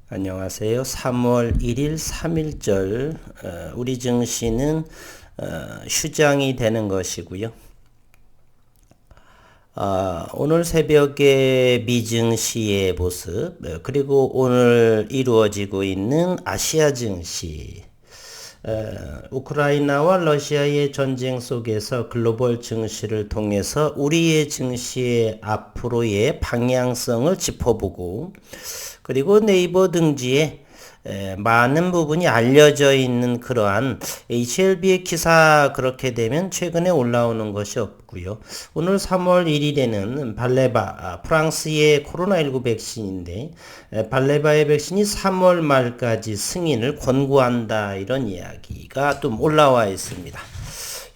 안녕하세요. 3월 1일 3일절 우리 증시는 휴장이 되는 것이고요. 오늘 새벽에 미 증시의 모습 그리고 오늘 이루어지고 있는 아시아 증시 우크라이나와 러시아의 전쟁 속에서 글로벌 증시를 통해서 우리의 증시의 앞으로의 방향성을 짚어보고 그리고 네이버 등지에 많은 부분이 알려져 있는 그러한 HLB의 기사 그렇게 되면 최근에 올라오는 것이 없고요. 오늘 3월 1일에는 발레바 프랑스의 코로나19 백신인데 발레바의 백신이 3월 말까지 승인을 권고한다 이런 이야기가 좀 올라와 있습니다.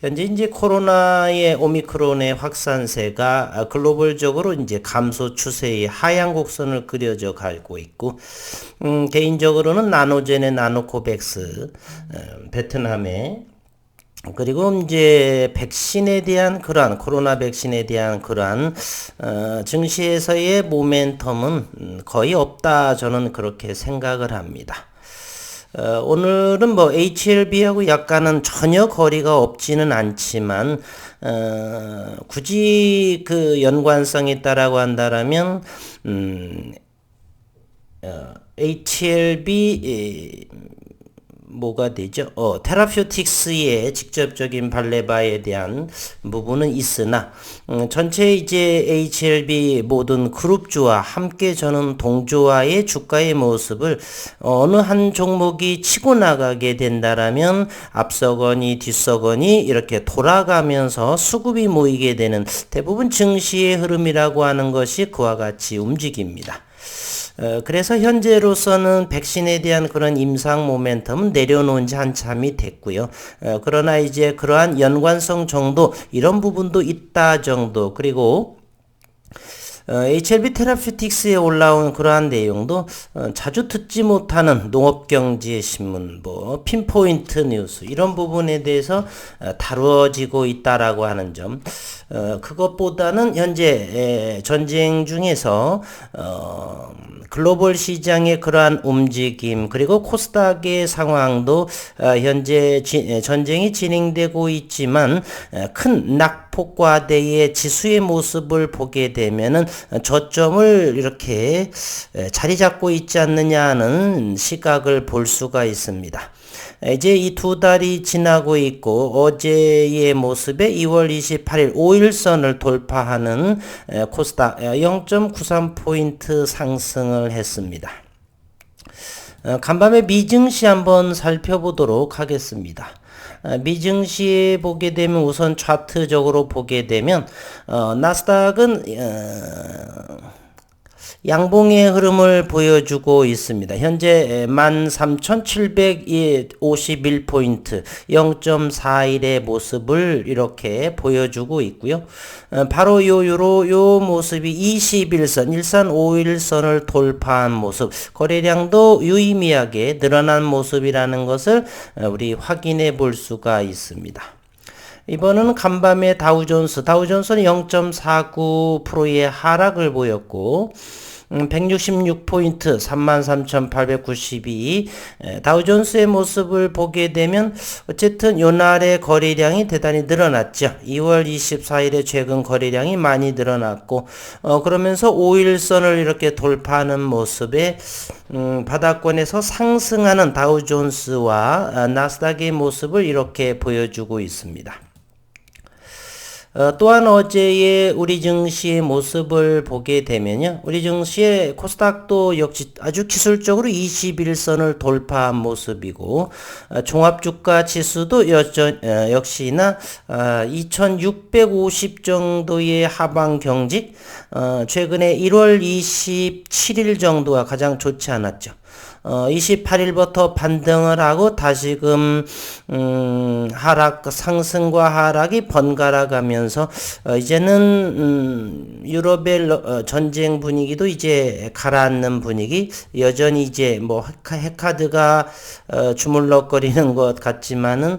현재 이제 코로나의 오미크론의 확산세가 글로벌적으로 이제 감소 추세의 하향 곡선을 그려져 가고 있고, 개인적으로는 나노젠의 나노코백스, 베트남의 그리고 이제 백신에 대한 그러한 코로나 백신에 대한 그러한 증시에서의 모멘텀은 거의 없다 저는 그렇게 생각을 합니다. 오늘은 뭐 HLB하고 약간은 전혀 거리가 없지는 않지만 굳이 그 연관성이 있다라고 한다라면 HLB 뭐가 되죠? 테라퓨틱스의 직접적인 발레바에 대한 부분은 있으나 전체 이제 HLB 모든 그룹주와 함께 저는 동조화의 주가의 모습을 어느 한 종목이 치고 나가게 된다라면 앞서거니 뒤서거니 이렇게 돌아가면서 수급이 모이게 되는 대부분 증시의 흐름이라고 하는 것이 그와 같이 움직입니다. 그래서 현재로서는 백신에 대한 그런 임상 모멘텀은 내려놓은 지 한참이 됐고요. 그러나 이제 그러한 연관성 정도, 이런 부분도 있다 정도, 그리고 HLB 테라퓨틱스에 올라온 그러한 내용도 자주 듣지 못하는 농업경제신문, 뭐 핀포인트 뉴스 이런 부분에 대해서 다루어지고 있다라고 하는 점, 그것보다는 현재 전쟁 중에서 글로벌 시장의 그러한 움직임 그리고 코스닥의 상황도 현재 전쟁이 진행되고 있지만 큰 낙폭과대의 지수의 모습을 보게 되면은 저점을 이렇게 자리 잡고 있지 않느냐 하는 시각을 볼 수가 있습니다. 이제 이 두 달이 지나고 있고 어제의 모습에 2월 28일 5일선을 돌파하는 코스닥 0.93포인트 상승을 했습니다. 간밤에 미증시 한번 살펴보도록 하겠습니다. 미증시에 보게 되면 우선 차트적으로 보게 되면 나스닥은 양봉의 흐름을 보여주고 있습니다. 현재 13,751포인트 0.41의 모습을 이렇게 보여주고 있고요. 바로 요 모습이 21선, 일산 5일선을 돌파한 모습, 거래량도 유의미하게 늘어난 모습이라는 것을 우리 확인해 볼 수가 있습니다. 이번은 간밤에 다우존스는 0.49%의 하락을 보였고 166포인트 33,892 다우존스의 모습을 보게 되면 어쨌든 요날의 거래량이 대단히 늘어났죠. 2월 24일에 최근 거래량이 많이 늘어났고 그러면서 5일선을 이렇게 돌파하는 모습에 바닥권에서 상승하는 다우존스와 나스닥의 모습을 이렇게 보여주고 있습니다. 또한 어제의 우리 증시의 모습을 보게 되면요. 우리 증시의 코스닥도 역시 아주 기술적으로 21선을 돌파한 모습이고 종합주가 지수도 역시나 2650 정도의 하방 경직 최근에 1월 27일 정도가 가장 좋지 않았죠. 28일부터 반등을 하고 다시금 상승과 하락이 번갈아 가면서 이제는 유럽의 전쟁 분위기도 이제 가라앉는 분위기, 여전히 이제 뭐 핵카드가 주물럭거리는 것 같지만은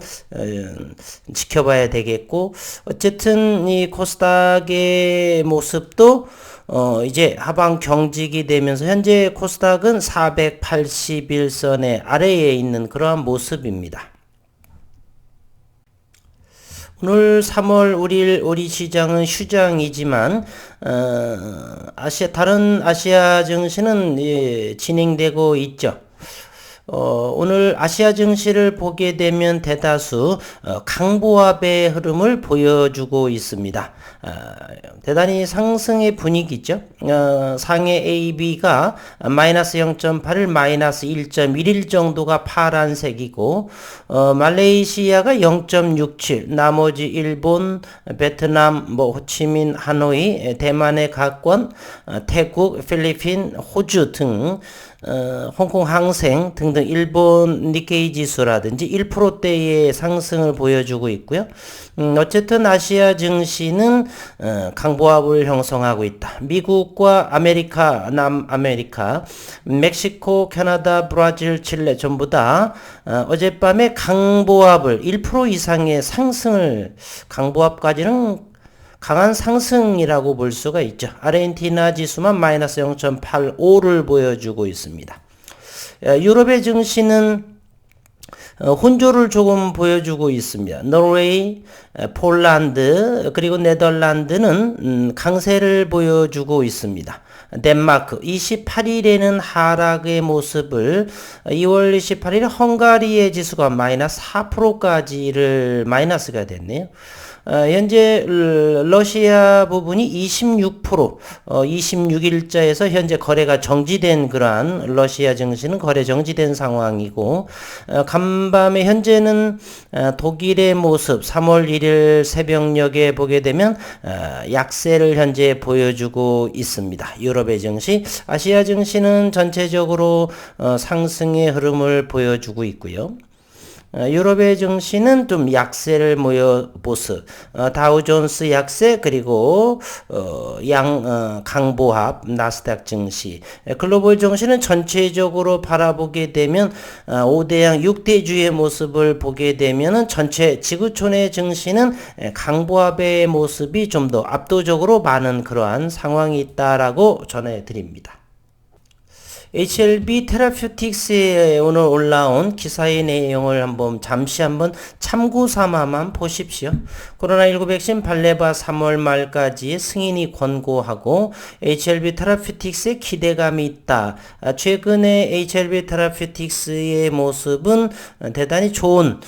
지켜봐야 되겠고, 어쨌든 이 코스닥의 모습도 이제 하방 경직이 되면서 현재 코스닥은 481선의 아래에 있는 그러한 모습입니다. 오늘 3월 우리 시장은 휴장이지만 다른 아시아 증시는 진행되고 있죠. 오늘 아시아 증시를 보게 되면 대다수 강보합의 흐름을 보여주고 있습니다. 대단히 상승의 분위기죠. 상해 AB가 마이너스 0.8일, 마이너스 1.11 정도가 파란색이고, 말레이시아가 0.67, 나머지 일본, 베트남, 호치민, 하노이, 대만의 각권, 태국, 필리핀, 호주 등 홍콩 항생 등등 일본 니케이 지수라든지 1%대의 상승을 보여주고 있고요. 어쨌든 아시아 증시는 강보합을 형성하고 있다. 미국과 남아메리카, 멕시코, 캐나다, 브라질, 칠레 전부 다 어젯밤에 강보합을 1% 이상의 상승을 강보합까지는 강한 상승이라고 볼 수가 있죠. 아르헨티나 지수만 마이너스 0.85를 보여주고 있습니다. 유럽의 증시는 혼조를 조금 보여주고 있습니다. 노르웨이, 폴란드, 그리고 네덜란드는 강세를 보여주고 있습니다. 덴마크 28일에는 하락의 모습을 2월 28일 헝가리의 지수가 마이너스 4%까지를 마이너스가 됐네요. 현재 러시아 부분이 26%, 26일자에서 현재 거래가 정지된 그러한 러시아 증시는 거래 정지된 상황이고, 간밤에 현재는 독일의 모습 3월 1일 새벽녘에 보게 되면 약세를 현재 보여주고 있습니다. 유럽의 증시, 아시아 증시는 전체적으로 상승의 흐름을 보여주고 있고요. 유럽의 증시는 좀 약세를 모습, 다우존스 약세, 그리고 강보합, 나스닥 증시, 글로벌 증시는 전체적으로 바라보게 되면 5대양 6대주의 모습을 보게 되면 전체 지구촌의 증시는 강보합의 모습이 좀 더 압도적으로 많은 그러한 상황이 있다라고 전해드립니다. HLB 테라퓨틱스에 오늘 올라온 기사의 내용을 잠시 참고 삼아만 보십시오. 코로나19 백신 발레바 3월 말까지 승인이 권고하고 HLB 테라퓨틱스에 기대감이 있다. 최근에 HLB 테라퓨틱스의 모습은 대단히 좋은,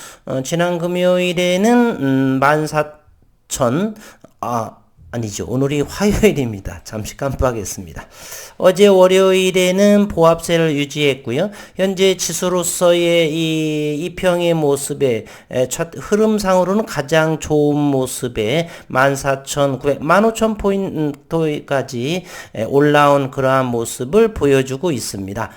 지난 금요일에는 14,000, 아니죠. 오늘이 화요일입니다. 잠시 깜빡했습니다. 어제 월요일에는 보합세를 유지했고요. 현재 지수로서의 이 이평의 모습에 첫 흐름상으로는 가장 좋은 모습에 14,900, 15,000포인트까지 올라온 그러한 모습을 보여주고 있습니다.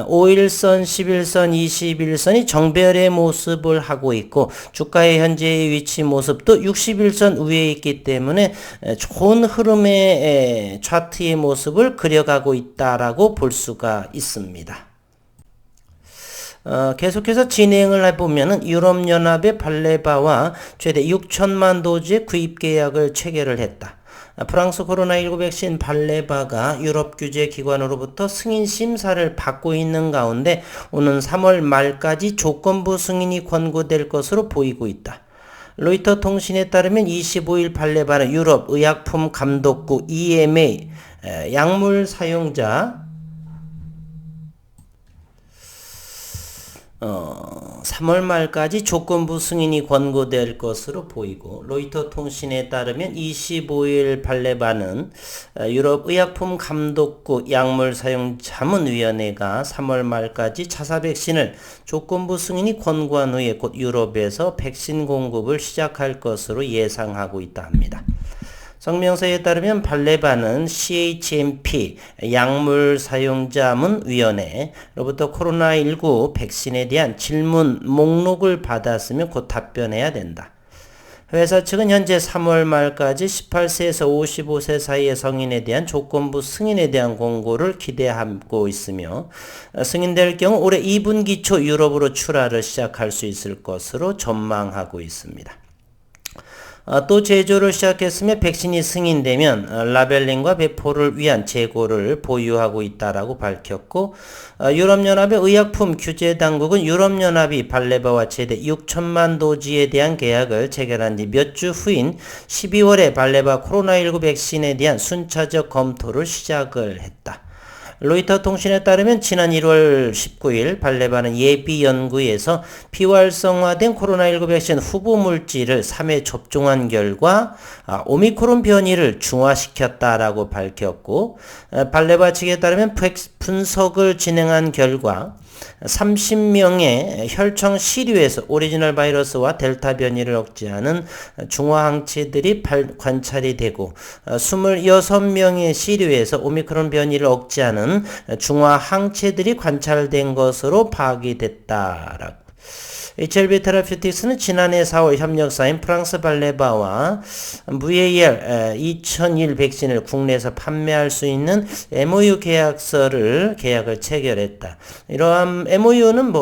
5일선, 11선, 21선이 정별의 모습을 하고 있고 주가의 현재의 위치 모습도 61선 위에 있기 때문에 좋은 흐름의 차트의 모습을 그려가고 있다라고 볼 수가 있습니다. 계속해서 진행을 해보면은 유럽연합의 발레바와 최대 6천만 도즈의 구입 계약을 체결을 했다. 프랑스 코로나19 백신 발레바가 유럽 규제 기관으로부터 승인 심사를 받고 있는 가운데 오는 3월 말까지 조건부 승인이 권고될 것으로 보이고 있다. 로이터 통신에 따르면 25일 발레바는 유럽 의약품 감독국 EMA 약물 사용자 3월 말까지 조건부 승인이 권고될 것으로 보이고, 로이터 통신에 따르면 25일 발레바는 유럽 의약품 감독국 약물 사용 자문위원회가 3월 말까지 자사 백신을 조건부 승인이 권고한 후에 곧 유럽에서 백신 공급을 시작할 것으로 예상하고 있다 합니다. 성명서에 따르면 CHMP 약물 사용자문위원회로부터 코로나19 백신에 대한 질문 목록을 받았으면 곧 답변해야 된다. 회사 측은 현재 3월 말까지 18세에서 55세 사이의 성인에 대한 조건부 승인에 대한 공고를 기대하고 있으며 승인될 경우 올해 2분기 초 유럽으로 출하를 시작할 수 있을 것으로 전망하고 있습니다. 또 제조를 시작했으며 백신이 승인되면 라벨링과 배포를 위한 재고를 보유하고 있다라고 밝혔고, 유럽연합의 의약품 규제 당국은 유럽연합이 발레바와 최대 6천만 도지에 대한 계약을 체결한 지 몇 주 후인 12월에 발레바 코로나19 백신에 대한 순차적 검토를 시작을 했다. 로이터 통신에 따르면 지난 1월 19일 발레바는 예비 연구에서 비활성화된 코로나19 백신 후보 물질을 3회 접종한 결과 오미크론 변이를 중화시켰다라고 밝혔고, 발레바 측에 따르면 분석을 진행한 결과 30명의 혈청 시류에서 오리지널 바이러스와 델타 변이를 억제하는 중화항체들이 관찰이 되고, 26명의 시류에서 오미크론 변이를 억제하는 중화항체들이 관찰된 것으로 파악이 됐다라고. HLB 테라퓨틱스는 지난해 4월 협력사인 프랑스 발레바와 VAR 2001 백신을 국내에서 판매할 수 있는 MOU 계약을 체결했다. 이러한 MOU는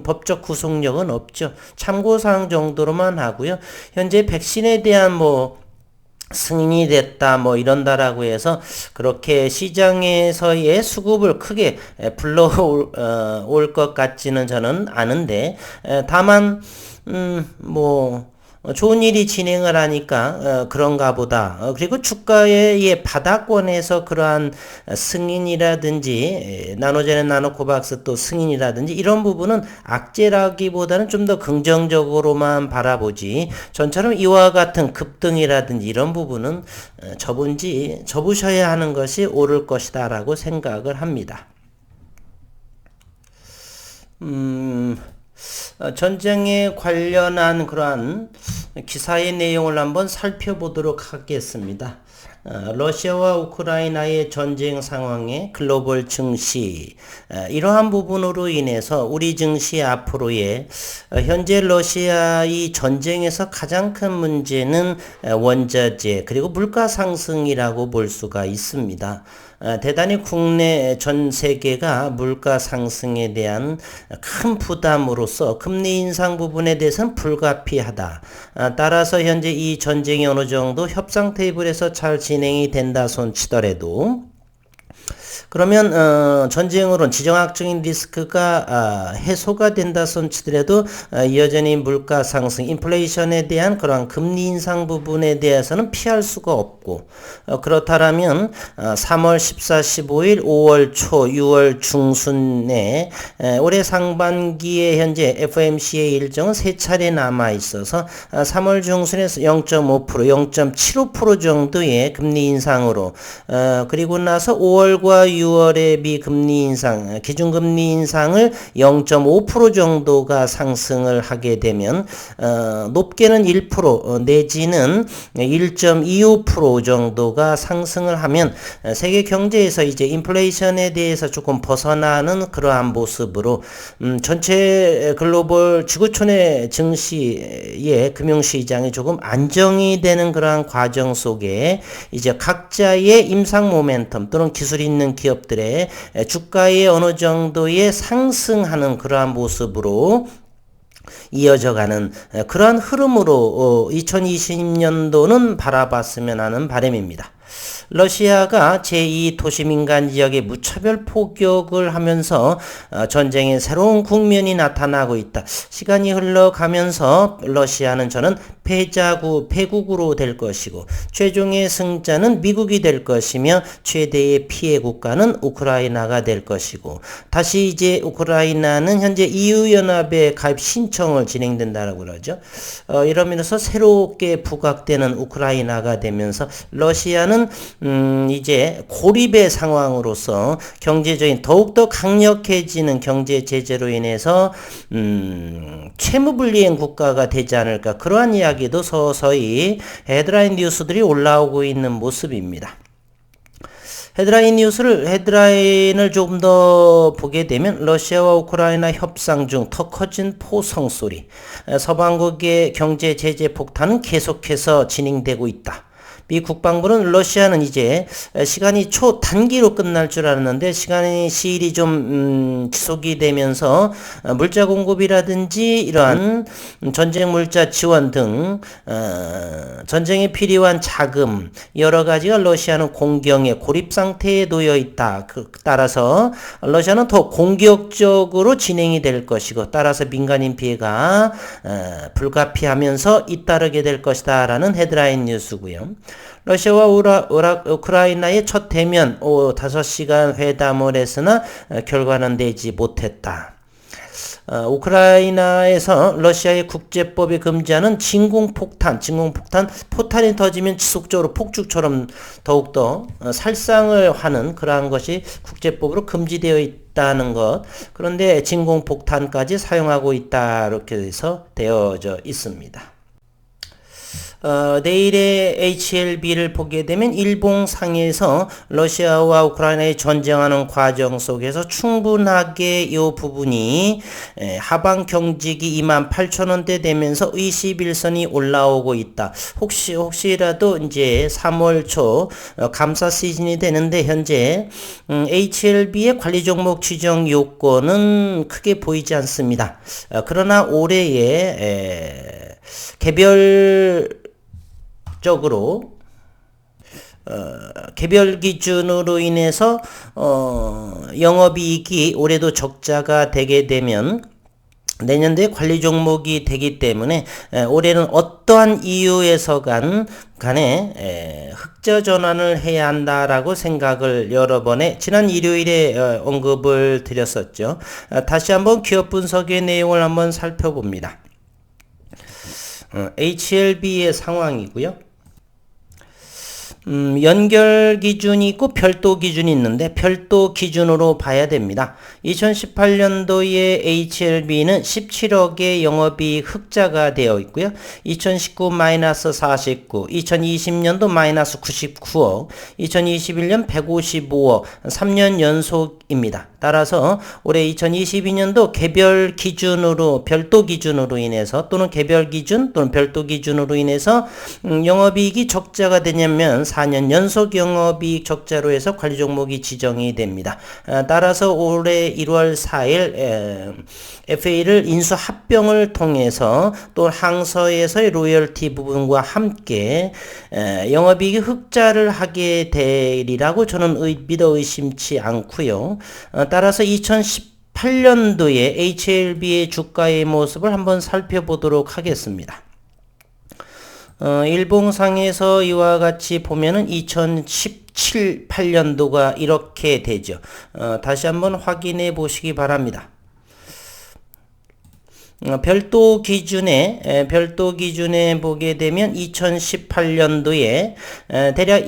법적 구속력은 없죠. 참고사항 정도로만 하고요. 현재 백신에 대한 승인이 됐다 이런다라고 해서 그렇게 시장에서의 수급을 크게 불러올 것 같지는 저는 않은데, 다만 좋은 일이 진행을 하니까 그런가 보다. 그리고 주가의 바닥권에서 그러한 승인이라든지 나노젠 나노코박스 또 승인이라든지 이런 부분은 악재라기보다는 좀 더 긍정적으로만 바라보지, 전처럼 이와 같은 급등이라든지 이런 부분은 접으셔야 하는 것이 옳을 것이다 라고 생각을 합니다. 전쟁에 관련한 그러한 기사의 내용을 한번 살펴보도록 하겠습니다. 러시아와 우크라이나의 전쟁 상황의 글로벌 증시, 이러한 부분으로 인해서 우리 증시 앞으로의 현재 러시아의 전쟁에서 가장 큰 문제는 원자재 그리고 물가 상승이라고 볼 수가 있습니다. 대단히 국내 전 세계가 물가 상승에 대한 큰 부담으로서 금리 인상 부분에 대해서는 불가피하다. 따라서 현재 이 전쟁이 어느 정도 협상 테이블에서 잘 진행이 된다 손 치더라도, 그러면 전쟁으로는 지정학적인 리스크가 해소가 된다 손 치더라도 여전히 물가 상승, 인플레이션에 대한 그러한 금리 인상 부분에 대해서는 피할 수가 없고, 그렇다면 3월 14, 15일, 5월 초, 6월 중순에 올해 상반기에 현재 FOMC의 일정은 3차례 남아 있어서 3월 중순에서 0.5%, 0.75% 정도의 금리 인상으로, 그리고 나서 5월과 6월의 미금리 인상, 기준금리 인상을 0.5% 정도가 상승을 하게 되면 높게는 1% 내지는 1.25% 정도가 상승을 하면 세계 경제에서 이제 인플레이션에 대해서 조금 벗어나는 그러한 모습으로 전체 글로벌 지구촌의 증시의 금융시장이 조금 안정이 되는 그러한 과정 속에 이제 각자의 임상 모멘텀 또는 기술 있는 기업들의 주가에 어느 정도의 상승하는 그러한 모습으로 이어져가는 그러한 흐름으로 2020년도는 바라봤으면 하는 바람입니다. 러시아가 제2도시민간 지역에 무차별 포격을 하면서 전쟁의 새로운 국면이 나타나고 있다. 시간이 흘러가면서 러시아는 저는 패국으로 될 것이고 최종의 승자는 미국이 될 것이며 최대의 피해 국가는 우크라이나가 될 것이고, 다시 이제 우크라이나는 현재 EU-연합에 가입 신청을 진행된다라고 그러죠. 이러면서 새롭게 부각되는 우크라이나가 되면서 러시아는 이제 고립의 상황으로서 경제적인 더욱더 강력해지는 경제 제재로 인해서 채무불이행 국가가 되지 않을까, 그러한 이야기도 서서히 헤드라인 뉴스들이 올라오고 있는 모습입니다. 헤드라인을 조금 더 보게 되면 러시아와 우크라이나 협상 중 더 커진 포성 소리, 서방국의 경제 제재 폭탄은 계속해서 진행되고 있다. 미 국방부는 러시아는 이제 시간이 초단기로 끝날 줄 알았는데 시일이 좀 지속이 되면서 물자 공급이라든지 이러한 전쟁 물자 지원 등 전쟁에 필요한 자금 여러 가지가 러시아는 공경에 고립 상태에 놓여 있다. 따라서 러시아는 더 공격적으로 진행이 될 것이고 따라서 민간인 피해가 불가피하면서 잇따르게 될 것이다 라는 헤드라인 뉴스고요. 러시아와 우크라이나의 첫 대면 5시간 회담을 했으나 결과는 내지 못했다. 우크라이나에서 러시아의 국제법에 금지하는 포탄이 터지면 지속적으로 폭죽처럼 더욱더 살상을 하는 그러한 것이 국제법으로 금지되어 있다는 것. 그런데 진공폭탄까지 사용하고 있다 이렇게 해서 되어져 있습니다. 내일의 HLB를 보게 되면 일봉상에서 러시아와 우크라이나의 전쟁하는 과정 속에서 충분하게 이 부분이 하방 경직이 28,000원대 되면서 21선이 올라오고 있다. 혹시라도 이제 3월 초 감사 시즌이 되는데 현재 HLB의 관리 종목 지정 요건은 크게 보이지 않습니다. 그러나 올해의 개별 기준으로 인해서 영업이익이 올해도 적자가 되게 되면 내년도에 관리 종목이 되기 때문에 올해는 어떠한 이유에서 간에 흑자 전환을 해야 한다라고 생각을 여러 번에 지난 일요일에 언급을 드렸었죠. 다시 한번 기업 분석의 내용을 한번 살펴봅니다. HLB의 상황이고요. 연결 기준이 있고 별도 기준이 있는데 별도 기준으로 봐야 됩니다. 2018년도에 HLB는 17억의 영업이익 흑자가 되어 있고요. 2019 마이너스 49, 2020년도 마이너스 99억, 2021년 155억, 3년 연속입니다. 따라서 올해 2022년도 개별 기준으로 별도 기준으로 인해서 또는 개별 기준 또는 별도 기준으로 인해서 영업이익이 적자가 되냐면 4년 연속 영업이익 적자로 해서 관리 종목이 지정이 됩니다. 따라서 올해 1월 4일 FA를 인수 합병을 통해서 또 항서에서의 로열티 부분과 함께 영업이익이 흑자를 하게 되리라고 저는 믿어 의심치 않고요. 따라서 2018년도에 HLB의 주가의 모습을 한번 살펴보도록 하겠습니다. 일봉상에서 이와 같이 보면은 2017, 8년도가 이렇게 되죠. 다시 한번 확인해 보시기 바랍니다. 별도 기준에 보게 되면 2018년도에 대략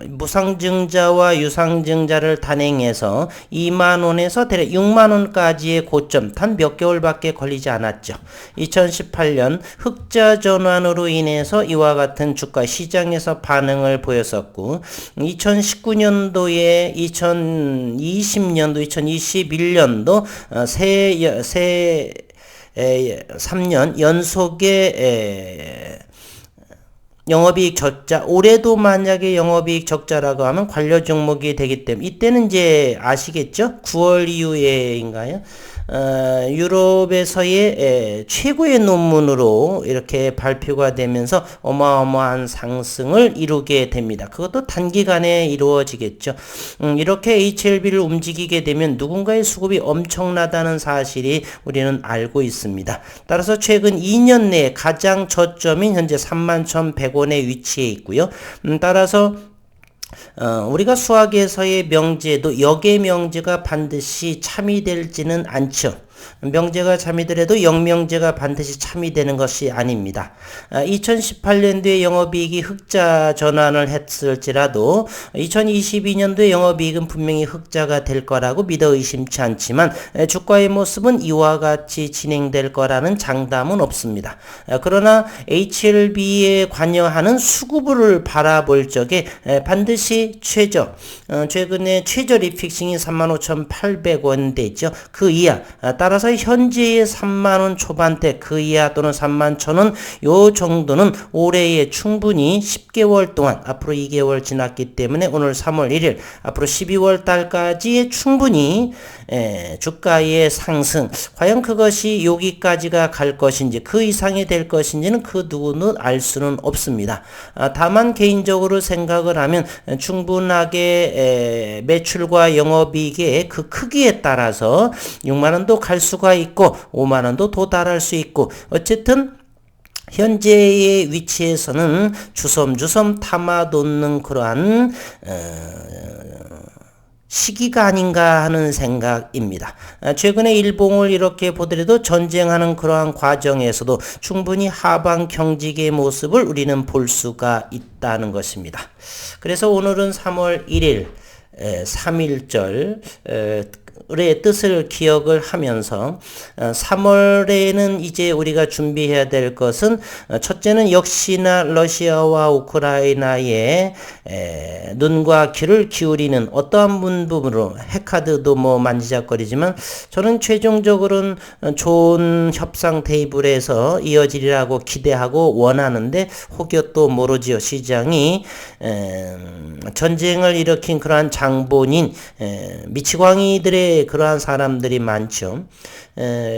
무상증자와 유상증자를 단행해서 2만원에서 대략 6만원까지의 고점 단 몇 개월밖에 걸리지 않았죠. 2018년 흑자 전환으로 인해서 이와 같은 주가 시장에서 반응을 보였었고 2019년도에 2020년도 2021년도 3년 연속의 영업이익 적자, 올해도 만약에 영업이익 적자라고 하면 관련 종목이 되기 때문에 이때는 이제 아시겠죠? 9월 이후에인가요? 유럽에서의 최고의 논문으로 이렇게 발표가 되면서 어마어마한 상승을 이루게 됩니다. 그것도 단기간에 이루어지겠죠. 이렇게 HLB를 움직이게 되면 누군가의 수급이 엄청나다는 사실이 우리는 알고 있습니다. 따라서 최근 2년 내에 가장 저점인 현재 31,100원에 위치해 있고요. 따라서 우리가 수학에서의 명제도 역의 명제가 반드시 참이되지는 않죠. 명제가 참이더라도 역명제가 반드시 참이되는 것이 아닙니다. 2018년도에 영업이익이 흑자 전환을 했을지라도 2022년도에 영업이익은 분명히 흑자가 될 거라고 믿어 의심치 않지만 주가의 모습은 이와 같이 진행될 거라는 장담은 없습니다. 그러나 HLB에 관여하는 수급을 바라볼 적에 반드시 최근에 최저 리픽싱이 35,800원대죠. 그 이하 따라서 현재의 3만 원 초반대 그 이하 또는 3만 1,000원 요 정도는 올해에 충분히 10개월 동안 앞으로 2개월 지났기 때문에 오늘 3월 1일 앞으로 12월 달까지 충분히 주가의 상승 과연 그것이 여기까지가 갈 것인지 그 이상이 될 것인지는 그 누구는 알 수는 없습니다. 다만 개인적으로 생각을 하면 충분하게 매출과 영업이익의 그 크기에 따라서 6만원도 갈 수가 있고 5만원도 도달할 수 있고 어쨌든 현재의 위치에서는 주섬주섬 담아놓는 그러한 시기가 아닌가 하는 생각입니다. 최근에 일봉을 이렇게 보더라도 전쟁하는 그러한 과정에서도 충분히 하방 경직의 모습을 우리는 볼 수가 있다는 것입니다. 그래서 오늘은 3월 1일 3.1절 의 뜻을 기억을 하면서 3월에는 이제 우리가 준비해야 될 것은 첫째는 역시나 러시아와 우크라이나의 눈과 귀를 기울이는 어떠한 부분으로 핵카드도 뭐 만지작거리지만 저는 최종적으로는 좋은 협상 테이블에서 이어지리라고 기대하고 원하는데 혹여 또 모르지요. 시장이 전쟁을 일으킨 그러한 장본인 미치광이들의 그러한 사람들이 많죠.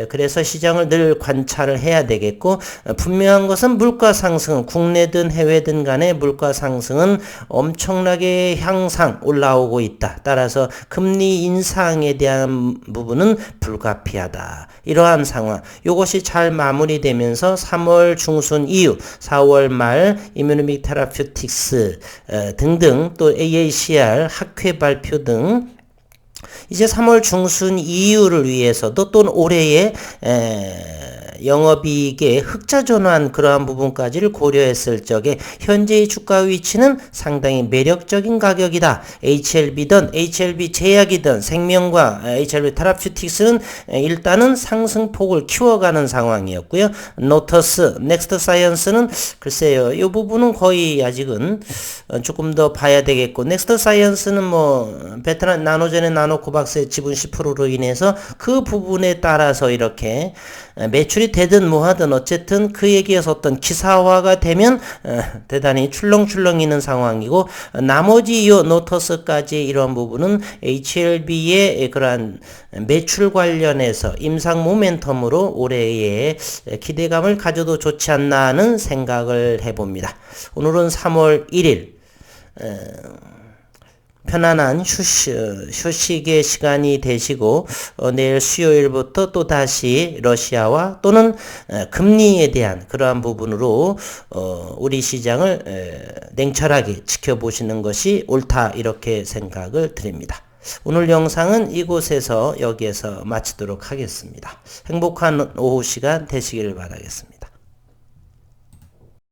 그래서 시장을 늘 관찰을 해야 되겠고 분명한 것은 물가 상승은 국내든 해외든 간에 물가 상승은 엄청나게 향상 올라오고 있다. 따라서 금리 인상에 대한 부분은 불가피하다. 이러한 상황. 이것이 잘 마무리되면서 3월 중순 이후 4월 말 이뮤노믹 테라퓨틱스 등등 또 AACR 학회 발표 등 이제 3월 중순 이후를 위해서도 또 올해의 영업이익의 흑자 전환 그러한 부분까지를 고려했을 적에 현재의 주가 위치는 상당히 매력적인 가격이다. HLB든 HLB 제약이든 생명과 HLB 테라퓨틱스는 일단은 상승폭을 키워가는 상황이었고요. 노터스, 넥스트 사이언스는 글쎄요. 이 부분은 거의 아직은 조금 더 봐야 되겠고 넥스트 사이언스는 뭐 베트남 나노젠의 나노코박스의 지분 10%로 인해서 그 부분에 따라서 이렇게 매출이 되든 뭐하든 어쨌든 그 얘기에서 어떤 기사화가 되면 대단히 출렁출렁이는 상황이고 나머지 요 노터스까지 이런 부분은 HLB의 그러한 매출 관련해서 임상 모멘텀으로 올해의 기대감을 가져도 좋지 않나 하는 생각을 해봅니다. 오늘은 3월 1일 편안한 휴식의 시간이 되시고 내일 수요일부터 또 다시 러시아와 또는 금리에 대한 그러한 부분으로 우리 시장을 냉철하게 지켜보시는 것이 옳다 이렇게 생각을 드립니다. 오늘 영상은 이곳에서 여기에서 마치도록 하겠습니다. 행복한 오후 시간 되시기를 바라겠습니다.